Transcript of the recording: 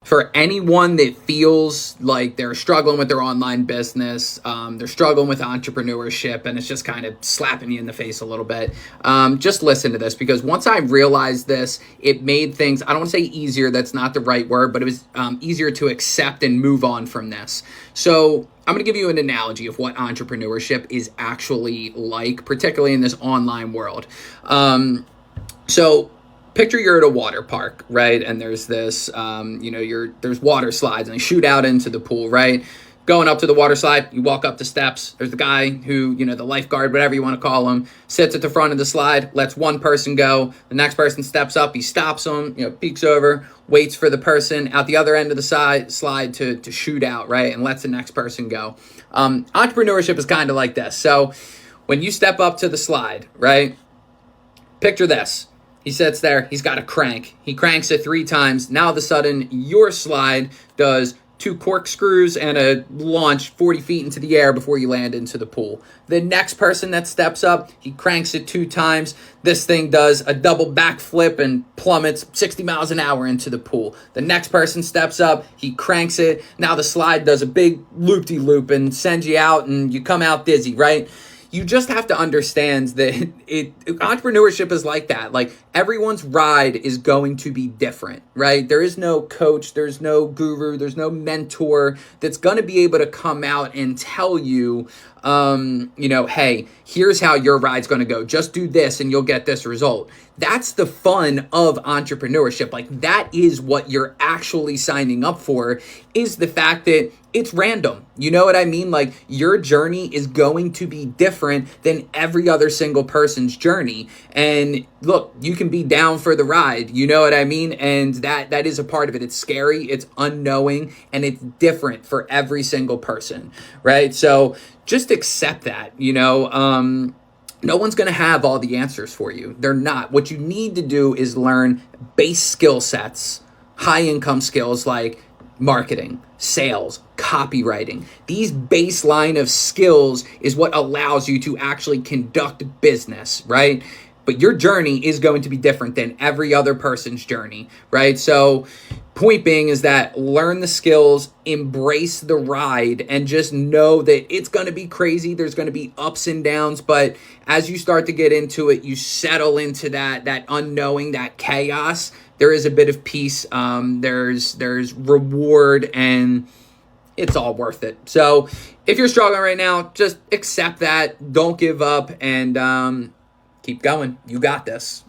for anyone that feels like they're struggling with their online business, they're struggling with entrepreneurship, and it's just kind of slapping you in the face a little bit, just listen to this, because once I realized this, it made things, I don't want to say easier, that's not the right word, but it was easier to accept and move on from this. So I'm going to give you an analogy of what entrepreneurship is actually like, particularly in this online world. So picture you're at a water park, right? And there's this, there's water slides and they shoot out into the pool, right? Going up to the water slide, you walk up the steps. There's the guy who, the lifeguard, whatever you want to call him, sits at the front of the slide, lets one person go. The next person steps up, he stops him, peeks over, waits for the person out the other end of the slide to shoot out, right? And lets the next person go. Entrepreneurship is kind of like this. So when you step up to the slide, right? Picture this. He sits there, he's got a crank. He cranks it 3 times. Now all of a sudden, your slide does 2 corkscrews and a launch 40 feet into the air before you land into the pool. The next person that steps up, he cranks it 2 times. This thing does a double backflip and plummets 60 miles an hour into the pool. The next person steps up, he cranks it. Now the slide does a big loop-de-loop and sends you out and you come out dizzy, right? You just have to understand that entrepreneurship is like that. Like, everyone's ride is going to be different, right? There is no coach, there's no guru, there's no mentor that's going to be able to come out and tell you, hey, here's how your ride's going to go. Just do this and you'll get this result. That's the fun of entrepreneurship. Like, that is what you're actually signing up for, is the fact that it's random. You know what I mean? Like, your journey is going to be different than every other single person's journey. And look, you can be down for the ride. You know what I mean? And that is a part of it. It's scary, it's unknowing, and it's different for every single person, right? So just accept that, no one's going to have all the answers for you. They're not. What you need to do is learn base skill sets, high income skills like marketing, sales, copywriting. These baseline of skills is what allows you to actually conduct business, right? But your journey is going to be different than every other person's journey, right? So point being is that learn the skills, embrace the ride, and just know that it's going to be crazy. There's going to be ups and downs, but as you start to get into it, you settle into that unknowing, that chaos. There is a bit of peace. There's reward, and it's all worth it. So if you're struggling right now, just accept that. Don't give up, and keep going. You got this.